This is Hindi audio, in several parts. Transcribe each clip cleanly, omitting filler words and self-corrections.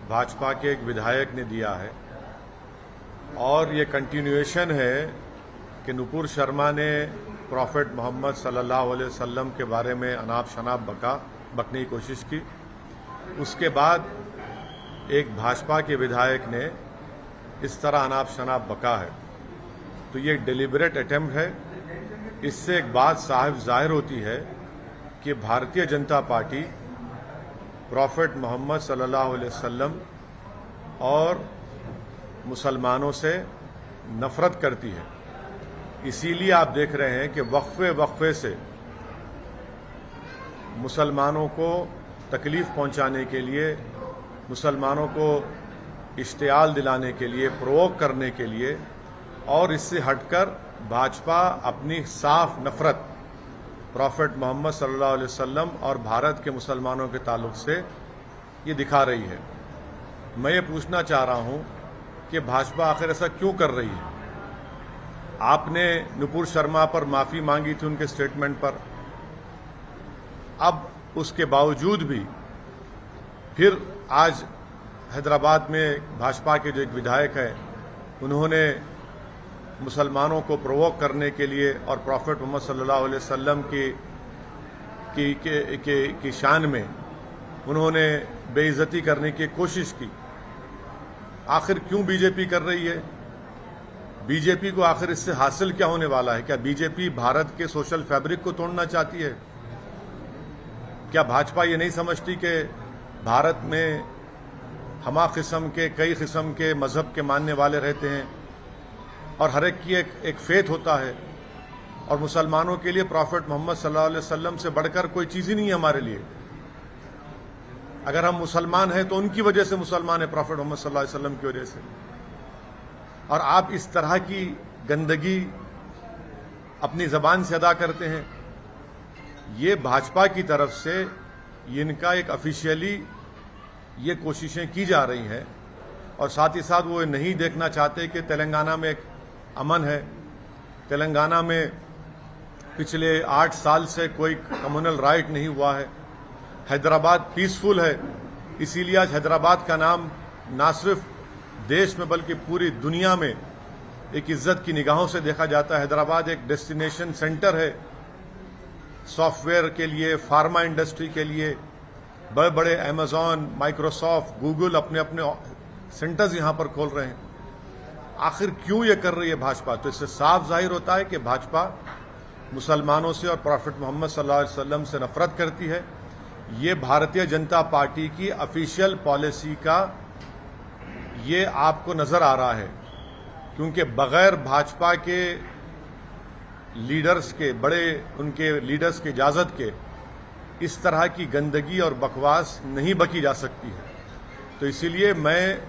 भाजपा के एक विधायक ने दिया है और ये कंटिन्यूएशन है कि नुपुर शर्मा ने प्रॉफेट मोहम्मद सल्लल्लाहु अलैहि वसल्लम के बारे में अनाप शनाप बकने की कोशिश की। उसके बाद एक भाजपा के विधायक ने इस तरह अनाप शनाप बका है, तो ये डेलिबरेट अटेम्प्ट है। इससे एक बात साफ जाहिर होती है कि भारतीय जनता पार्टी प्रॉफेट मोहम्मद सल्लल्लाहु अलैहि वसल्लम और मुसलमानों से नफरत करती है। इसीलिए आप देख रहे हैं कि वक्फे से मुसलमानों को तकलीफ पहुंचाने के लिए, मुसलमानों को इश्तियाल दिलाने के लिए, प्रोवोक करने के लिए और इससे हटकर भाजपा अपनी साफ नफरत प्रॉफेट मोहम्मद सल्लल्लाहु अलैहि वसल्लम और भारत के मुसलमानों के ताल्लुक से ये दिखा रही है। मैं ये पूछना चाह रहा हूं कि भाजपा आखिर ऐसा क्यों कर रही है? आपने नुपुर शर्मा पर माफी मांगी थी उनके स्टेटमेंट पर, अब उसके बावजूद भी फिर आज हैदराबाद में भाजपा के जो एक विधायक है उन्होंने मुसलमानों को प्रोवोक करने के लिए और प्रॉफेट मोहम्मद सल्लल्लाहु अलैहि वसल्लम की शान में उन्होंने बेइज्जती करने की कोशिश की। आखिर क्यों बीजेपी कर रही है? बीजेपी को आखिर इससे हासिल क्या होने वाला है? क्या बीजेपी भारत के सोशल फैब्रिक को तोड़ना चाहती है? क्या भाजपा ये नहीं समझती कि भारत में हमा किस्म के, कई किस्म के मजहब के मानने वाले रहते हैं और हर एक की एक फेथ होता है और मुसलमानों के लिए प्रॉफेट मोहम्मद सल्लल्लाहु अलैहि वसल्लम से बढ़कर कोई चीज ही नहीं है हमारे लिए। अगर हम मुसलमान हैं तो उनकी वजह से मुसलमान है, प्रॉफेट मोहम्मद सल्लल्लाहु अलैहि वसल्लम की वजह से। और आप इस तरह की गंदगी अपनी जबान से अदा करते हैं। ये भाजपा की तरफ से इनका एक ऑफिशियली ये कोशिशें की जा रही हैं और साथ ही साथ वो नहीं देखना चाहते कि तेलंगाना में एक अमन है। तेलंगाना में पिछले 8 साल से कोई कम्युनल राइट नहीं हुआ है। हैदराबाद पीसफुल है, इसीलिए आज हैदराबाद का नाम ना सिर्फ देश में बल्कि पूरी दुनिया में एक इज्जत की निगाहों से देखा जाता है। हैदराबाद एक डेस्टिनेशन सेंटर है सॉफ्टवेयर के लिए, फार्मा इंडस्ट्री के लिए। बड़े बड़े अमेजॉन, माइक्रोसॉफ्ट, गूगल अपने अपने सेंटर्स यहां पर खोल रहे हैं। आखिर क्यों ये कर रही है भाजपा? तो इससे साफ जाहिर होता है कि भाजपा मुसलमानों से और प्रॉफेट मोहम्मद सल्लल्लाहु अलैहि वसल्लम से नफरत करती है। ये भारतीय जनता पार्टी की ऑफिशियल पॉलिसी का ये आपको नजर आ रहा है, क्योंकि बगैर भाजपा के लीडर्स के, बड़े उनके लीडर्स की इजाजत के इस तरह की गंदगी और बकवास नहीं बकी जा सकती है। तो इसीलिए मैं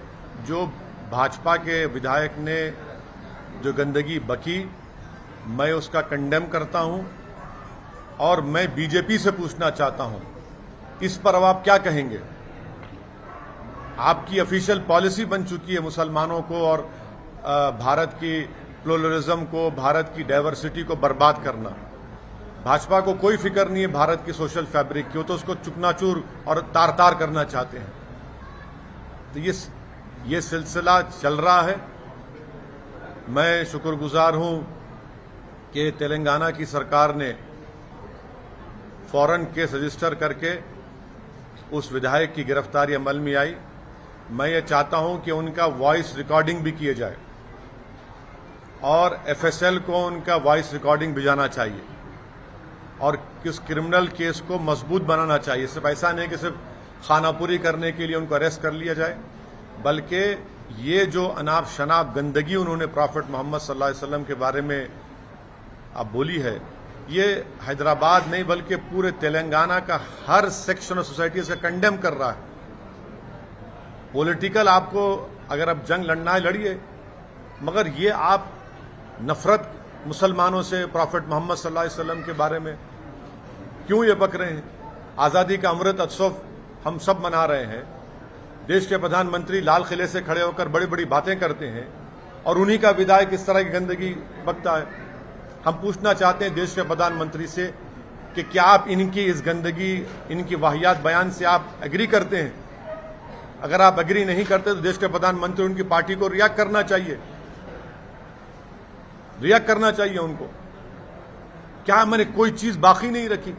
जो भाजपा के विधायक ने जो गंदगी बकी, मैं उसका कंडेम करता हूं और मैं बीजेपी से पूछना चाहता हूं इस पर अब आप क्या कहेंगे? आपकी ऑफिशियल पॉलिसी बन चुकी है मुसलमानों को और भारत की प्लुरलिज्म को, भारत की डाइवर्सिटी को बर्बाद करना। भाजपा को कोई फिक्र नहीं है भारत की सोशल फैब्रिक की, वो तो उसको चुकनाचूर और तार तार करना चाहते हैं। तो ये सिलसिला चल रहा है। मैं शुक्रगुजार हूं कि तेलंगाना की सरकार ने फौरन केस रजिस्टर करके उस विधायक की गिरफ्तारी अमल में आई। मैं ये चाहता हूं कि उनका वॉइस रिकॉर्डिंग भी किए जाए और एफएसएल को उनका वॉइस रिकॉर्डिंग भिजाना चाहिए और किस क्रिमिनल केस को मजबूत बनाना चाहिए। सिर्फ ऐसा नहीं कि सिर्फ खानापुरी करने के लिए उनको अरेस्ट कर लिया जाए, बल्कि ये जो अनाप शनाप गंदगी उन्होंने प्रॉफेट मोहम्मद सल्लल्लाहु अलैहि वसल्लम के बारे में अब बोली है, ये हैदराबाद नहीं बल्कि पूरे तेलंगाना का हर सेक्शन ऑफ सोसाइटी से कंडेम कर रहा है। पॉलिटिकल आपको अगर अब जंग लड़ना है लड़िए, मगर ये आप नफरत मुसलमानों से, प्रॉफेट मोहम्मद सल्लल्लाहु अलैहि वसल्लम के बारे में क्यों ये बक रहे हैं? आजादी का अमृत उत्सव हम सब मना रहे हैं। देश के प्रधानमंत्री लाल किले से खड़े होकर बड़ी बड़ी बातें करते हैं और उन्हीं का विधायक इस तरह की गंदगी बकता है। हम पूछना चाहते हैं देश के प्रधानमंत्री से कि क्या आप इनकी इस गंदगी, इनकी वाहियात बयान से आप एग्री करते हैं? अगर आप एग्री नहीं करते तो देश के प्रधानमंत्री उनकी पार्टी को रिएक्ट करना चाहिए, रिएक्ट करना चाहिए उनको। क्या मैंने कोई चीज बाकी नहीं रखी?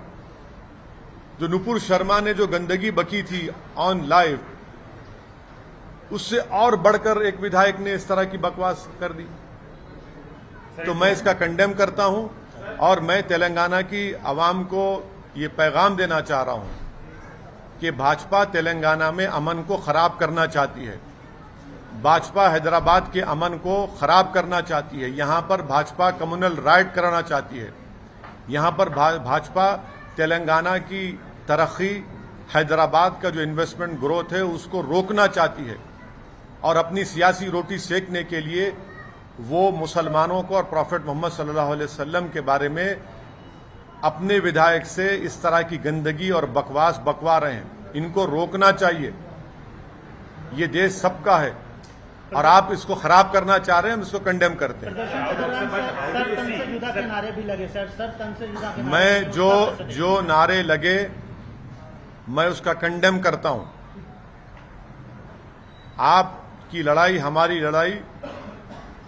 जो नुपुर शर्मा ने जो गंदगी बकी थी ऑन लाइव, उससे और बढ़कर एक विधायक ने इस तरह की बकवास कर दी। तो मैं इसका कंडेम करता हूं और मैं तेलंगाना की आवाम को ये पैगाम देना चाह रहा हूं कि भाजपा तेलंगाना में अमन को खराब करना चाहती है, भाजपा हैदराबाद के अमन को खराब करना चाहती है, यहां पर भाजपा कम्युनल राइट कराना चाहती है, यहां पर भाजपा तेलंगाना की तरक्की, हैदराबाद का जो इन्वेस्टमेंट ग्रोथ है उसको रोकना चाहती है और अपनी सियासी रोटी सेकने के लिए वो मुसलमानों को और प्रॉफेट मोहम्मद सल्लल्लाहु अलैहि वसल्लम के बारे में अपने विधायक से इस तरह की गंदगी और बकवास बकवा रहे हैं। इनको रोकना चाहिए। ये देश सबका है और आप इसको खराब करना चाह रहे हैं, हम इसको कंडेम करते हैं। मैं जो नारे लगे मैं उसका कंडेम करता हूं। आपकी लड़ाई हमारी लड़ाई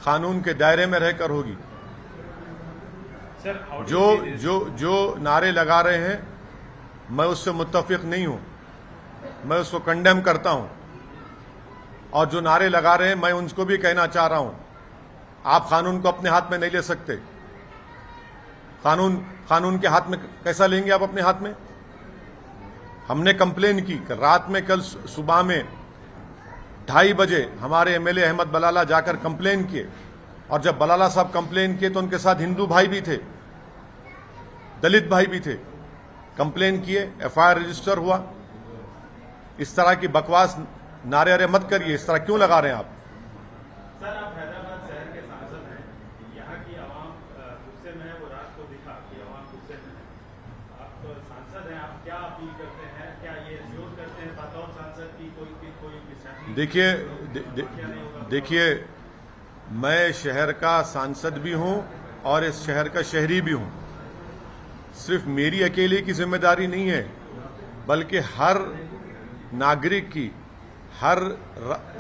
कानून के दायरे में रहकर होगी। जो नारे लगा रहे हैं मैं उससे मुत्तफिक नहीं हूं, मैं उसको कंडेम करता हूं। और जो नारे लगा रहे हैं मैं उनको भी कहना चाह रहा हूं, आप कानून को अपने हाथ में नहीं ले सकते। कानून के हाथ में कैसा लेंगे आप अपने हाथ में? हमने कंप्लेन की रात में, कल सुबह में 2:30 बजे हमारे एमएलए अहमद बलाला जाकर कंप्लेन किए और जब बलाला साहब कंप्लेन किए तो उनके साथ हिंदू भाई भी थे, दलित भाई भी थे। कंप्लेन किए, एफआईआर रजिस्टर हुआ। इस तरह की बकवास नारे अरे मत करिए। इस तरह क्यों लगा रहे हैं आप? सर, आप हैदराबाद शहर के सांसद हैं, यहाँ की आवाम गुस्से में है, वो रात को दिखा कि आवाम गुस्से में है। आप तो सांसद हैं, आप क्या अपील करते हैं? क्या ये श्योर करते हैं बतौर सांसद की कोई देखिए मैं शहर का सांसद भी हूं और इस शहर का शहरी भी हूं। सिर्फ मेरी अकेले की जिम्मेदारी नहीं है, बल्कि हर नागरिक की, हर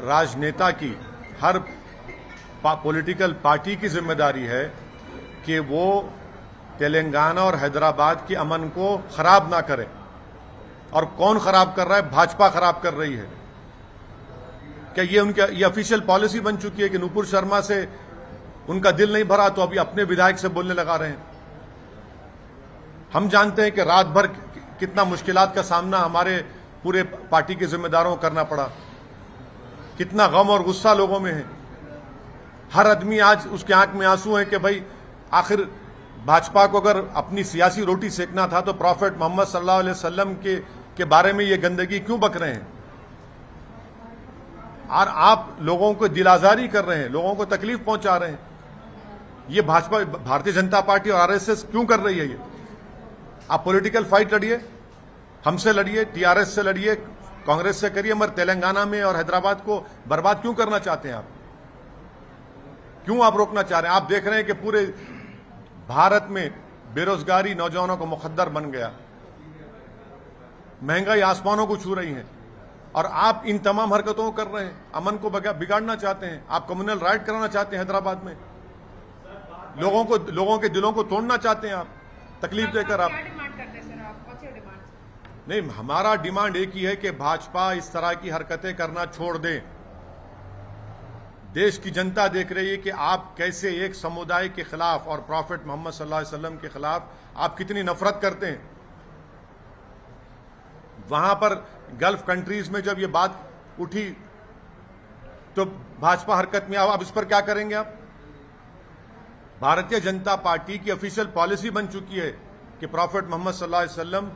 राजनेता की, हर पॉलिटिकल पार्टी की जिम्मेदारी है कि वो तेलंगाना और हैदराबाद के अमन को खराब ना करे। और कौन खराब कर रहा है? भाजपा खराब कर रही है। क्या ये ऑफिशियल पॉलिसी बन चुकी है कि नुपुर शर्मा से उनका दिल नहीं भरा तो अभी अपने विधायक से बोलने लगा रहे हैं? हम जानते हैं कि रात भर कितना मुश्किलात का सामना हमारे पूरे पार्टी के जिम्मेदारों को करना पड़ा, कितना गम और गुस्सा लोगों में है। हर आदमी आज उसके आंख में आंसू है कि भाई आखिर भाजपा को अगर अपनी सियासी रोटी सेकना था तो प्रॉफेट मोहम्मद सल्लल्लाहु अलैहि वसल्लम के बारे में ये गंदगी क्यों बक रहे हैं? और आप लोगों को दिल आजारी कर रहे हैं, लोगों को तकलीफ पहुंचा रहे हैं। ये भाजपा, भारतीय जनता पार्टी और आरएसएस क्यों कर रही है ये? आप पॉलिटिकल फाइट लड़िए, हमसे लड़िए, टीआरएस से लड़िए, कांग्रेस से करिए, मगर तेलंगाना में और हैदराबाद को बर्बाद क्यों करना चाहते हैं आप? क्यों आप रोकना चाह रहे हैं? आप देख रहे हैं कि पूरे भारत में बेरोजगारी नौजवानों का मुखद्दर बन गया, महंगाई आसमानों को छू रही है और आप इन तमाम हरकतों को कर रहे हैं। अमन को बिगाड़ना चाहते हैं, आप कम्युनल राइट कराना चाहते हैं हैदराबाद में, लोगों के दिलों को तोड़ना चाहते हैं आप, तकलीफ देकर आप। नहीं, हमारा डिमांड एक ही है कि भाजपा इस तरह की हरकतें करना छोड़ दे। देश की जनता देख रही है कि आप कैसे एक समुदाय के खिलाफ और प्रॉफेट मोहम्मद सल्लल्लाहु अलैहि वसल्लम के खिलाफ आप कितनी नफरत करते हैं। वहां पर गल्फ कंट्रीज में जब ये बात उठी तो भाजपा हरकत में अब इस पर क्या करेंगे आप? भारतीय जनता पार्टी की ऑफिशियल पॉलिसी बन चुकी है कि प्रॉफेट मोहम्मद सल्लल्लाहु अलैहि वसल्लम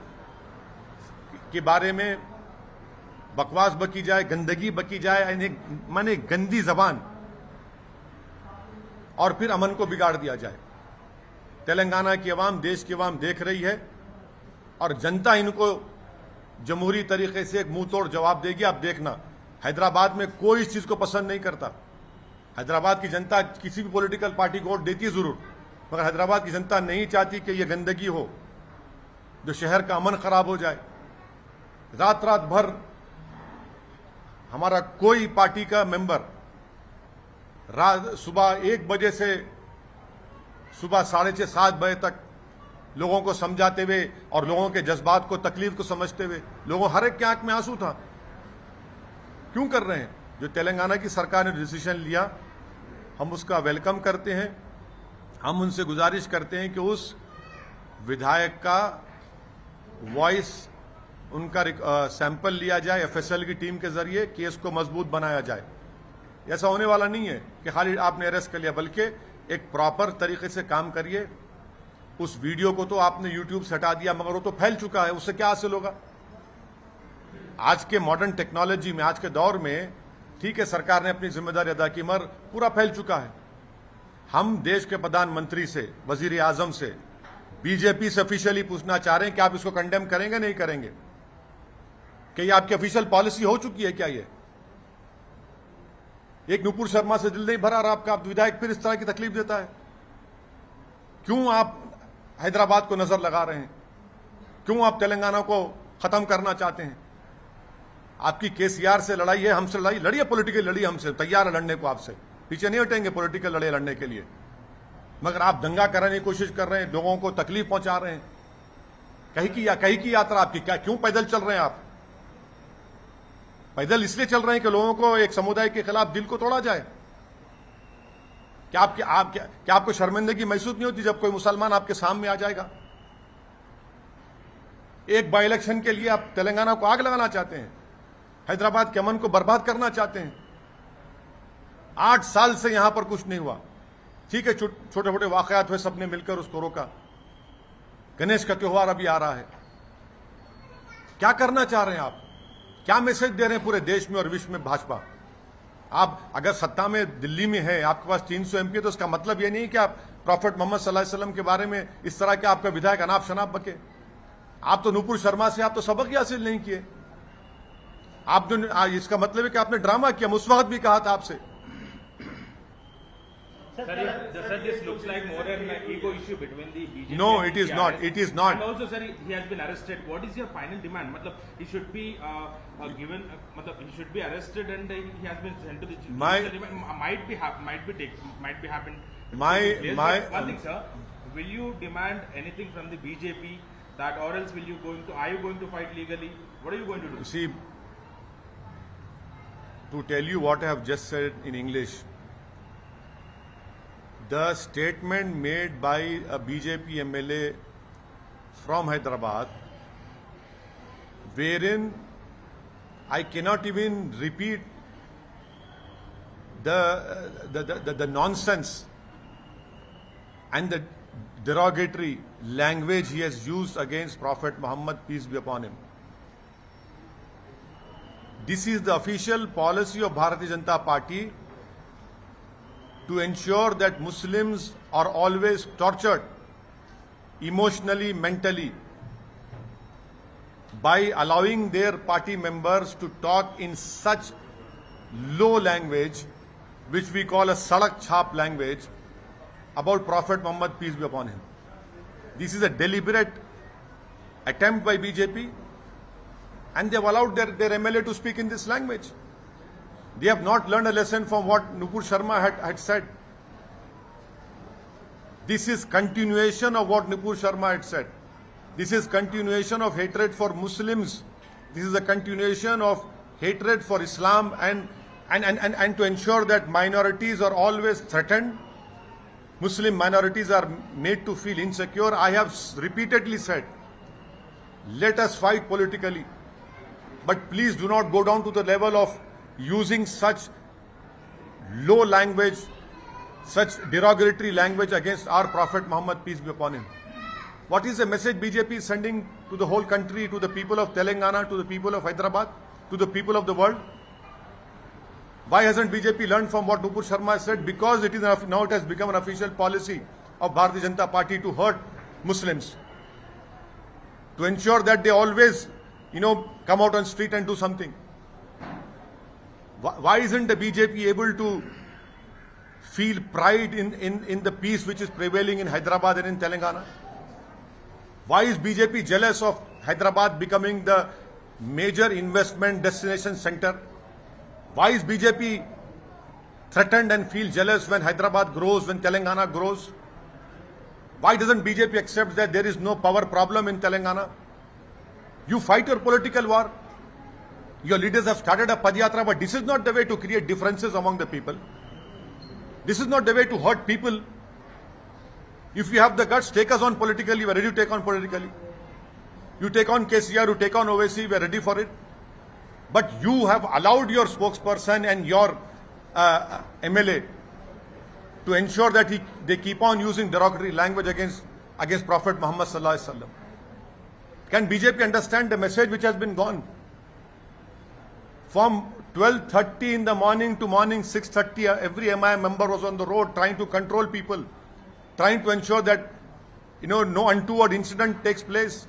के बारे में बकवास बकी जाए, गंदगी बकी जाए, माने गंदी जबान, और फिर अमन को बिगाड़ दिया जाए। तेलंगाना की आवाम, देश की आवाम देख रही है और जनता इनको जमहूरी तरीके से एक मुंह तोड़ जवाब देगी। आप देखना, हैदराबाद में कोई इस चीज को पसंद नहीं करता। हैदराबाद की जनता किसी भी पॉलिटिकल पार्टी को वोट देती है जरूर, मगर हैदराबाद की जनता नहीं चाहती कि यह गंदगी हो, जो शहर का अमन खराब हो जाए। रात रात भर हमारा कोई पार्टी का मेंबर रात सुबह 1 बजे से सुबह 6:30 7 बजे तक लोगों को समझाते हुए और लोगों के जज्बात को, तकलीफ को समझते हुए, लोगों हर एक की आंख में आंसू था। क्यों कर रहे हैं? जो तेलंगाना की सरकार ने डिसीजन लिया, हम उसका वेलकम करते हैं। हम उनसे गुजारिश करते हैं कि उस विधायक का वॉइस, उनका सैंपल लिया जाए एफएसएल की टीम के जरिए, केस को मजबूत बनाया जाए। ऐसा होने वाला नहीं है कि खाली आपने अरेस्ट कर लिया, बल्कि एक प्रॉपर तरीके से काम करिए। उस वीडियो को तो आपने यूट्यूब से हटा दिया, मगर वो तो फैल चुका है, उससे क्या हासिल होगा? आज के मॉडर्न टेक्नोलॉजी में, आज के दौर में, ठीक है सरकार ने अपनी जिम्मेदारी अदा की, मगर पूरा फैल चुका है। हम देश के प्रधानमंत्री से, वजीर आजम से, बीजेपी से ऑफिशियली पूछना चाह रहे हैं कि आप इसको कंडेम करेंगे नहीं करेंगे? कि ये आपकी ऑफिशियल पॉलिसी हो चुकी है क्या? ये एक नुपुर शर्मा से दिल नहीं भरा और आपका विधायक फिर इस तरह की तकलीफ देता है। क्यों आप हैदराबाद को नजर लगा रहे हैं? क्यों आप तेलंगाना को खत्म करना चाहते हैं? आपकी केसीआर से लड़ाई है, हमसे लड़ाई लड़िए, पॉलिटिकल लड़िए, हमसे तैयार है लड़ने को, आपसे पीछे नहीं हटेंगे पॉलिटिकल लड़ाई लड़ने के लिए। मगर आप दंगा कराने की कोशिश कर रहे हैं, लोगों को तकलीफ पहुंचा रहे हैं। कहीं की यात्रा आपकी क्या? क्यों पैदल चल रहे हैं आप? पैदल इसलिए चल रहे हैं कि लोगों को एक समुदाय के खिलाफ दिल को तोड़ा जाए। क्या आपको शर्मिंदगी महसूस नहीं होती जब कोई मुसलमान आपके सामने आ जाएगा? एक बाई इलेक्शन के लिए आप तेलंगाना को आग लगाना चाहते हैं, हैदराबाद के अमन को बर्बाद करना चाहते हैं। 8 साल से यहां पर कुछ नहीं हुआ। ठीक है, छोटे छोटे वाकयात हुए, सबने मिलकर उसको रोका। गणेश का त्योहार अभी आ रहा है। क्या करना चाह रहे हैं आप? क्या मैसेज दे रहे हैं पूरे देश में और विश्व में भाजपा? आप अगर सत्ता में दिल्ली में है, आपके पास 300 एमपी, तो इसका मतलब यह नहीं कि आप प्रॉफेट मोहम्मद सल्लल्लाहु अलैहि वसल्लम के बारे में इस तरह के आपका विधायक अनाप शनाप बके। आप तो नुपुर शर्मा से आप तो सबक ही हासिल नहीं किए। आप जो इसका मतलब है कि आपने ड्रामा किया। उस वक्त भी कहा था आपसे। Sir, this looks like more an ego issue between the BJP. No, and it is TRS. not. It is not. And also, sir, he has been arrested. What is your final demand? Matlab, he should be given. Matlab, he should be arrested and he has been sent to the. Might be happened. One thing, sir. Will you demand anything from the BJP that, or else are you going to fight legally? What are you going to do? See, to tell you what I have just said in English. The statement made by a BJP MLA from Hyderabad, wherein I cannot even repeat the nonsense and the derogatory language he has used against Prophet Muhammad, peace be upon him. This is the official policy of Bharatiya Janata Party, to ensure that Muslims are always tortured emotionally, mentally, by allowing their party members to talk in such low language, which we call a sadak chhap language, about Prophet Muhammad, peace be upon him. This is a deliberate attempt by BJP, and they have allowed their MLA to speak in this language. They have not learned a lesson from what Nupur Sharma had said. This is continuation of what Nupur Sharma had said. This is continuation of hatred for Muslims. This is a continuation of hatred for Islam and to ensure that minorities are always threatened. Muslim minorities are made to feel insecure. I have repeatedly said, let us fight politically, but please do not go down to the level of using such low language, such derogatory language against our Prophet Muhammad, peace be upon him. What is the message BJP is sending to the whole country, to the people of Telangana, to the people of Hyderabad, to the people of the world? Why hasn't BJP learned from what Nupur Sharma said? Because now it has become an official policy of Bharatiya Janata Party to hurt Muslims, to ensure that they always, come out on street and do something. Why isn't the BJP able to feel pride in the peace which is prevailing in Hyderabad and in Telangana? Why is BJP jealous of Hyderabad becoming the major investment destination center? Why is BJP threatened and feel jealous when Hyderabad grows, when Telangana grows? Why doesn't BJP accept that there is no power problem in Telangana? You fight your political war. Your leaders have started a Padyatra, but this is not the way to create differences among the people. This is not the way to hurt people. If you have the guts, take us on politically. We are ready to take on politically. You take on KCR, you take on OVC, we are ready for it. But you have allowed your spokesperson and your MLA to ensure that they keep on using derogatory language against Prophet Muhammad sallallahu alaihi wasallam. Can BJP understand the message which has been gone? From 12:30 in the morning to morning 6:30, every MIM member was on the road trying to control people, trying to ensure that no untoward incident takes place.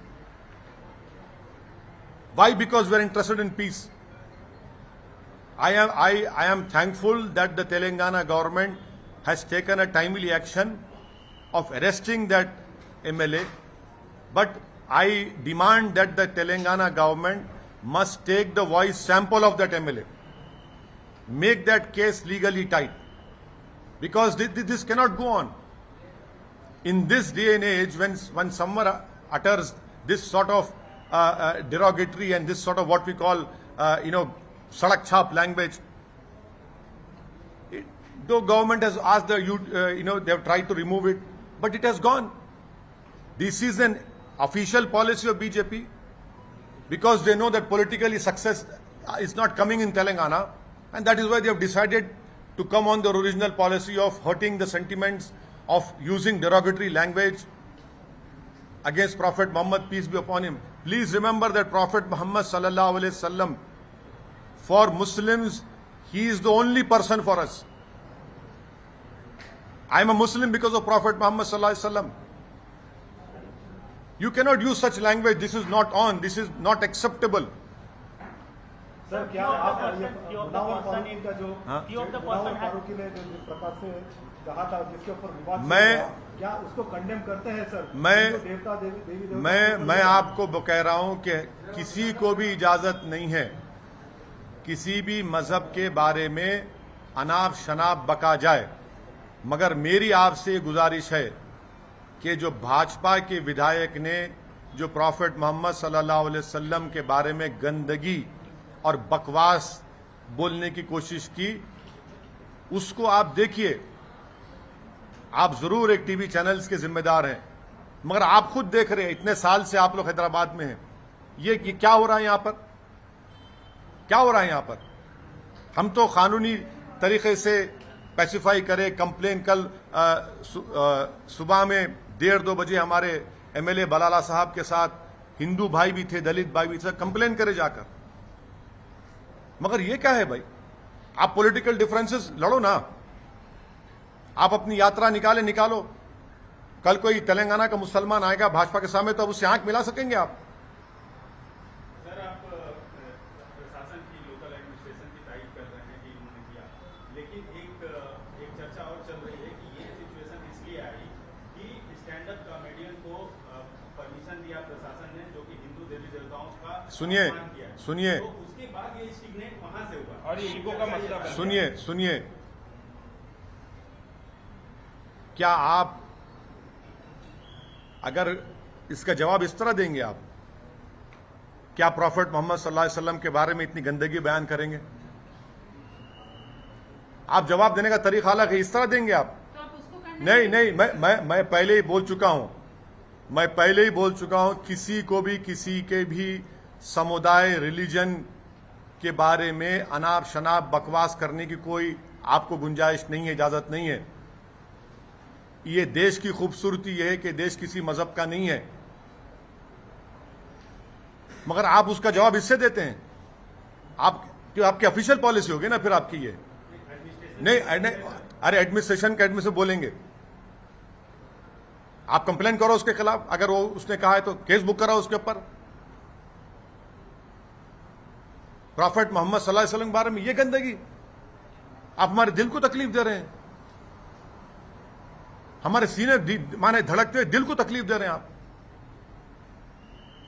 Why? Because we are interested in peace. I am thankful that the Telangana government has taken a timely action of arresting that MLA, but I demand that the Telangana government must take the voice sample of that MLA, make that case legally tight, because this cannot go on. In this day and age, when someone utters this sort of derogatory and this sort of what we call sadak chhap language, though government has asked they have tried to remove it, but it has gone. This is an official policy of BJP, because they know that politically success is not coming in Telangana, and that is why they have decided to come on their original policy of hurting the sentiments, of using derogatory language against Prophet Muhammad, peace be upon him. Please remember that Prophet Muhammad sallallahu alaihi wasallam, for Muslims, he is the only person for us. I am a Muslim because of Prophet Muhammad sallallahu alaihi wasallam. You cannot use such language. This is not on. This is not acceptable. Sir क्या आप मुनावर फारूकी का जो मुनावर फारूकी ने जिस प्रकार से कहा था, जिसके ऊपर विवाद हुआ, क्या उसको कंडेम करते हैं सर? मैं आपको कह रहा हूं कि किसी को भी इजाजत नहीं है किसी भी मजहब के बारे में अनाप शनाप बका जाए, मगर मेरी आपसे गुजारिश है कि जो भाजपा के विधायक ने जो प्रॉफेट मोहम्मद सल्लल्लाहु अलैहि वसल्लम के बारे में गंदगी और बकवास बोलने की कोशिश की, उसको आप देखिए। आप जरूर एक टीवी चैनल्स के जिम्मेदार हैं, मगर आप खुद देख रहे हैं, इतने साल से आप लोग हैदराबाद में हैं, ये क्या हो रहा है यहां पर? क्या हो रहा है यहां पर? हम तो कानूनी तरीके से पैसिफाई करें कंप्लेन। कल सुबह में 1:30-2 बजे हमारे MLA बलाला साहब के साथ हिंदू भाई भी थे, दलित भाई भी थे, कंप्लेन करे जाकर। मगर ये क्या है भाई? आप पॉलिटिकल डिफरेंसेस लड़ो ना, आप अपनी यात्रा निकालो। कल कोई तेलंगाना का मुसलमान आएगा भाजपा के सामने, तो अब उससे आंख मिला सकेंगे आप? सर, आप प्रशासन की लोकल एडमिनिस्ट्रेशन की तारीफ कर रहे हैं कि उन्होंने किया, लेकिन एक चर्चा और चल रही है कि ये सिचुएशन इसलिए आई कि स्टैंड अप कॉमेडियन को परमिशन दिया प्रशासन ने, जो कि हिंदू देवी देवताओं का सुनिए तो उसके बाद ये स्टिग्नेट वहां से हुआ और ये ईगो का मसला बन सुनिए क्या आप अगर इसका जवाब इस तरह देंगे, आप क्या प्रॉफेट मोहम्मद सल्लल्लाहु अलैहि वसल्लम के बारे में इतनी गंदगी बयान करेंगे? आप जवाब देने का तरीका अलग है, इस तरह देंगे आप? तो आप उसको नहीं, मैं पहले ही बोल चुका हूं, किसी को भी किसी के भी समुदाय, रिलीजन के बारे में अनाप शनाप बकवास करने की कोई आपको गुंजाइश नहीं है, इजाजत नहीं है। ये देश की खूबसूरती यह है कि देश किसी मजहब का नहीं है, मगर आप उसका जवाब इससे देते हैं। आपकी ऑफिशियल पॉलिसी होगी ना फिर आपकी ये। नहीं, अरे एडमिनिस्ट्रेशन के बोलेंगे, आप कंप्लेन करो उसके खिलाफ, अगर वो उसने कहा है तो केस बुक कराओ उसके ऊपर। प्रॉफेट मोहम्मद सल्लल्लाहु अलैहि वसल्लम के बारे में ये गंदगी, आप हमारे दिल को तकलीफ दे रहे हैं, हमारे सीने माने धड़कते हुए दिल को तकलीफ दे रहे हैं आप।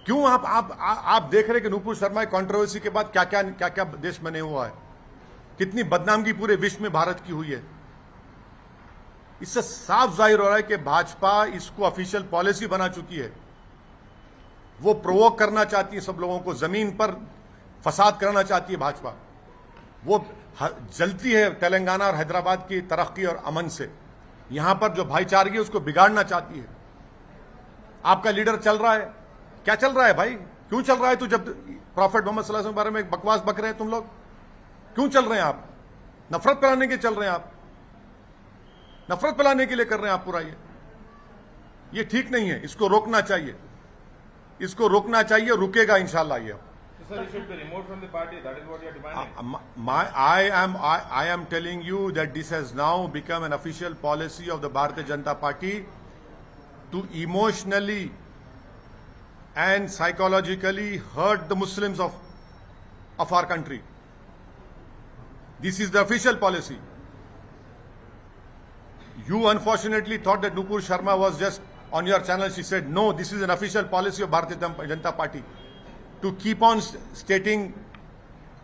क्यों आप देख रहे हैं कि नूपुर शर्मा की कंट्रोवर्सी के बाद क्या क्या देश में नहीं हुआ है। कितनी बदनामगी पूरे विश्व में भारत की हुई है। इससे साफ जाहिर हो रहा है कि भाजपा इसको ऑफिशियल पॉलिसी बना चुकी है। वो प्रोवोक करना चाहती है, सब लोगों को जमीन पर फसाद करना चाहती है भाजपा। वो जलती है तेलंगाना और हैदराबाद की तरक्की और अमन से। यहां पर जो भाईचारगी है उसको बिगाड़ना चाहती है। आपका लीडर चल रहा है, क्या चल रहा है भाई? क्यों चल रहा है? तो जब प्रॉफेट मोहम्मद सल्लल्लाहु अलैहि वसल्लम के बारे में बकवास बक रहे हैं तुम लोग, क्यों चल रहे हैं आप? नफरत फैलाने के चल रहे हैं आप, नफरत फैलाने के लिए कर रहे हैं आप पूरा। ये ठीक नहीं है, इसको रोकना चाहिए, इसको रोकना चाहिए। रुकेगा इंशाल्लाह ये। Sir, he should be removed from the party. That is what you are demanding. I am telling you that this has now become an official policy of the Bharatiya Janata Party to emotionally and psychologically hurt the Muslims of our country. This is the official policy. You unfortunately thought that Nupur Sharma was just on your channel. She said, no, this is an official policy of Bharatiya Janata Party to keep on stating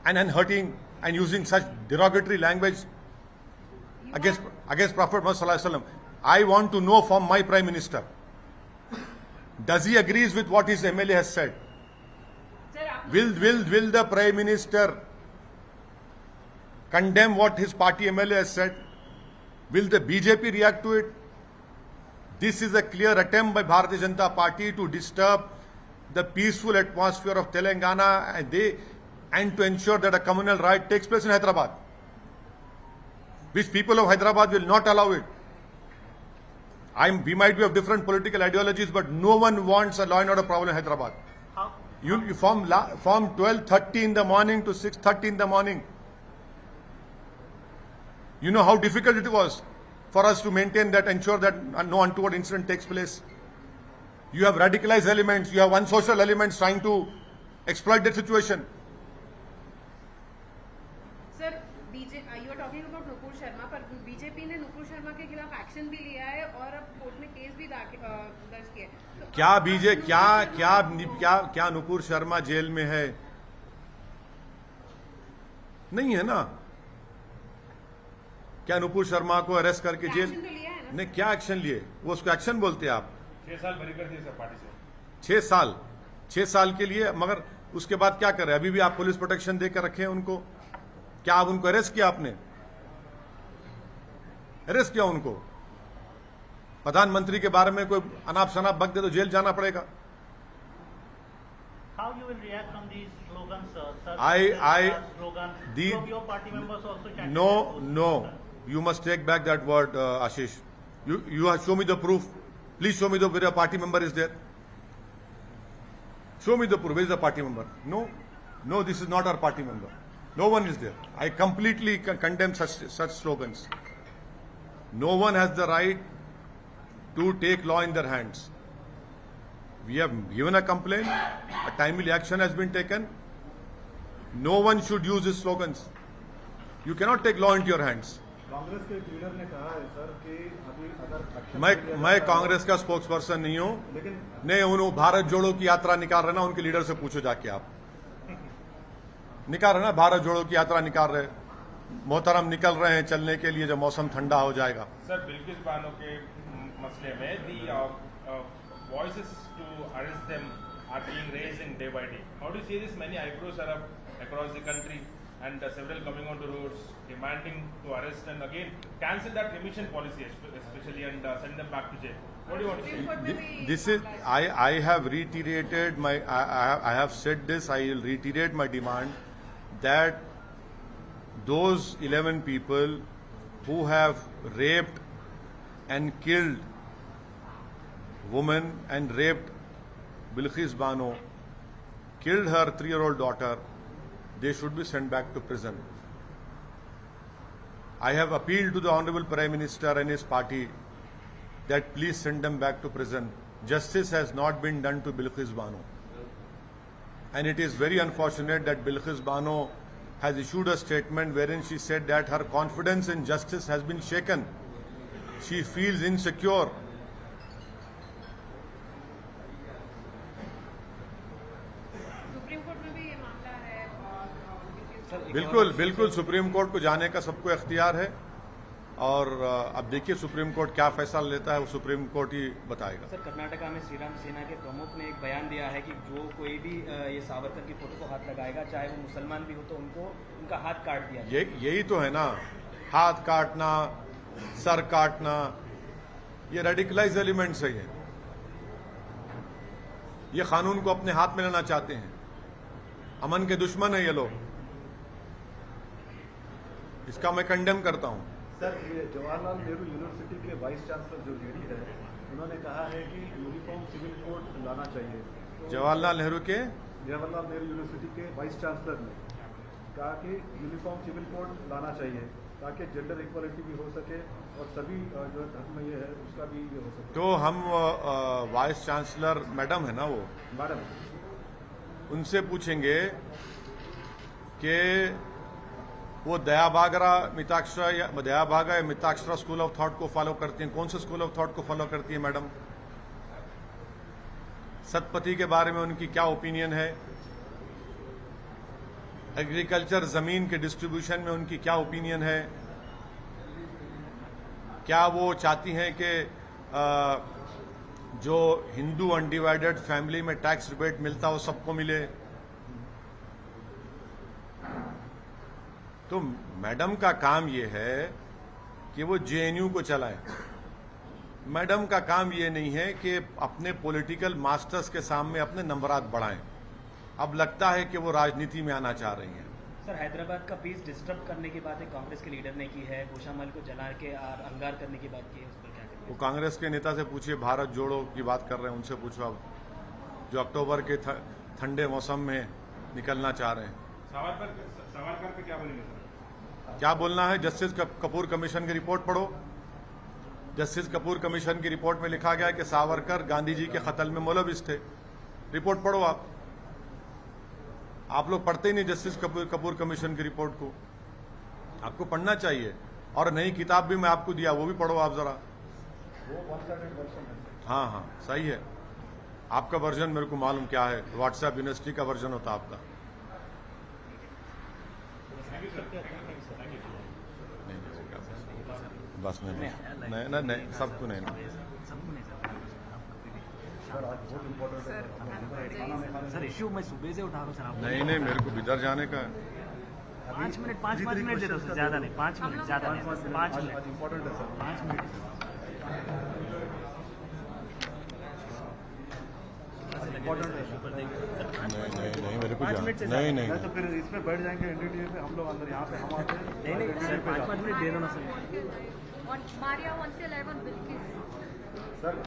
and hurting and using such derogatory language against Prophet Muhammad Sallallahu Alaihi Wasallam. I want to know from my Prime Minister, does he agrees with what his MLA has said? Will the Prime Minister condemn what his party MLA has said? Will the BJP react to it? This is a clear attempt by Bharatiya Janata Party to disturb the peaceful atmosphere of Telangana and to ensure that a communal riot takes place in Hyderabad, which people of Hyderabad will not allow it. We might be of different political ideologies, but no one wants a law and order problem in Hyderabad. From 12:30 in the morning to 6:30 in the morning, you know how difficult it was for us to maintain that, ensure that no untoward incident takes place. You have radicalized elements, you have unsocial elements trying to exploit that situation. Sir, you are talking about Nupur Sharma, but BJP ने Nupur Sharma के खिलाफ एक्शन भी लिया है और अब कोर्ट में केस भी दर्ज किया है। क्या नुपुर शर्मा जेल में है? नहीं है ना? क्या नुपुर शर्मा को अरेस्ट करके जेल ने क्या एक्शन लिए? वो उसको एक्शन बोलते हैं आप? 6 साल बरी कर दिए सर पार्टी से। 6 साल के लिए, मगर उसके बाद क्या कर रहे हैं? अभी भी आप पुलिस प्रोटेक्शन देकर रखे हैं उनको। क्या आप उनको अरेस्ट किया? आपने अरेस्ट किया उनको? प्रधानमंत्री के बारे में कोई अनाप शनाप बक दे तो जेल जाना पड़ेगा। How you will react from these slogans, sir? Your party members also chanted. No. You must take back that word, Ashish. You have show me the proof. Please show me where a party member is there. Show me the proof. Where is the party member? No, this is not our party member. No one is there. I completely condemn such slogans. No one has the right to take law in their hands. We have given a complaint. A timely action has been taken. No one should use these slogans. You cannot take law into your hands. Congress के लीडर ने कहा है सर कि अभी अगर मैं कांग्रेस का स्पोक्स पर्सन नहीं हूं, लेकिन नहीं उन्होंने भारत जोड़ो की यात्रा निकाल रहे ना, उनके लीडर से पूछो जाके। आप निकाल रहे ना, भारत जोड़ो की यात्रा निकाल रहे, मोहतरम निकल रहे हैं चलने के लिए जब मौसम ठंडा हो जाएगा। सर, बिल्किस बानो के मसले में दी voices to arrest them are being raised in day by day. How do you see this? Many eyebrows are up across the country and several coming onto roads demanding to arrest and again cancel that remission policy especially and send them back to jail. What do you want to say? This is, I have reiterated I have said this, I will reiterate my demand that those 11 people who have raped and killed woman and raped Bilqis Bano, killed her 3-year-old daughter, they should be sent back to prison. I have appealed to the Honorable Prime Minister and his party that please send them back to prison. Justice has not been done to Bilqis Bano. And it is very unfortunate that Bilqis Bano has issued a statement wherein she said that her confidence in justice has been shaken. She feels insecure. Supreme court में भी ये मामला है। सर बिल्कुल बिल्कुल सुप्रीम कोर्ट को जाने का सबको इख्तियार है और अब देखिए सुप्रीम कोर्ट क्या फैसला लेता है, वो सुप्रीम कोर्ट ही बताएगा। सर, कर्नाटका में श्रीराम सेना के प्रमुख ने एक बयान दिया है कि जो कोई भी ये सावरकर की फोटो को हाथ लगाएगा, चाहे वो मुसलमान भी हो, तो उनका हाथ काट दिया जाए। यही तो है ना, हाथ काटना, सर काटना, ये रेडिकलाइज एलिमेंट्स है। ये कानून को अपने हाथ में लेना चाहते हैं। अमन के दुश्मन है ये लोग, इसका मैं कंडेम करता हूं। सर, ये जवाहरलाल नेहरू यूनिवर्सिटी के वाइस चांसलर जो लेडी है, उन्होंने कहा है कि यूनिफॉर्म सिविल कोड लाना चाहिए। तो जवाहरलाल नेहरू यूनिवर्सिटी के वाइस चांसलर ने कहा कि यूनिफॉर्म सिविल कोड लाना चाहिए ताकि जेंडर इक्वालिटी भी हो सके और सभी जो धर्म ये है उसका भी ये हो सके। तो हम वाइस चांसलर मैडम है ना, वो मैडम, उनसे पूछेंगे कि वो दयाभागा या मिताक्षरा स्कूल ऑफ थॉट को फॉलो करती हैं। कौन से स्कूल ऑफ थॉट को फॉलो करती है मैडम? सतपथी के बारे में उनकी क्या ओपिनियन है? एग्रीकल्चर जमीन के डिस्ट्रीब्यूशन में उनकी क्या ओपिनियन है? क्या वो चाहती हैं कि जो हिंदू अनडिवाइडेड फैमिली में टैक्स रिबेट मिलता हो सबको मिले? तो मैडम का काम ये है कि वो जेएनयू को चलाएं। मैडम का काम ये नहीं है कि अपने पॉलिटिकल मास्टर्स के सामने अपने नंबरात बढ़ाएं। अब लगता है कि वो राजनीति में आना चाह रही हैं। सर, हैदराबाद का पीस डिस्टर्ब करने की बात कांग्रेस के लीडर ने की है, गोशामल को जला के और अंगार करने की बात की है, उस पर क्या करेंगे? वो कांग्रेस के नेता से पूछिए, भारत जोड़ो की बात कर रहे हैं, उनसे पूछो अब, जो अक्टूबर के ठंडे मौसम में निकलना चाह रहे हैं। सावरकर पे क्या बोलेंगे सर? क्या बोलना है? जस्टिस कपूर कमीशन की रिपोर्ट पढ़ो। जस्टिस कपूर कमीशन की रिपोर्ट में लिखा गया कि सावरकर गांधी जी के कत्ल में मुलविस थे। रिपोर्ट पढ़ो आप लोग पढ़ते ही नहीं जस्टिस कपूर कमीशन की रिपोर्ट को। आपको पढ़ना चाहिए, और नई किताब भी मैं आपको दिया, वो भी पढ़ो आप जरा। वो वन-साइडेड वर्जन है। हाँ, सही है। आपका वर्जन मेरे को मालूम क्या है, व्हाट्सएप यूनिवर्सिटी का वर्जन होता आपका। बस नहीं, सबको नहीं। सर, इश्यू मैं सुबह से उठा रहा हूँ सर। नहीं, मेरे को बिदर जाने का है। 5 मिनट दे दो सर, ज्यादा नहीं, 5 मिनट, ज्यादा नहीं, 5 मिनट, इम्पोर्टेंट है सर। 5 मिनट। नहीं, मेरे को नहीं। तो फिर इसमें बैठ जाएंगे एनडीटीए पे, हम लोग अंदर, यहाँ पे हम आते हैं। नहीं सर, 5 मिनट दे दो ना sir. On Maria wants 11 Bilkis. Sir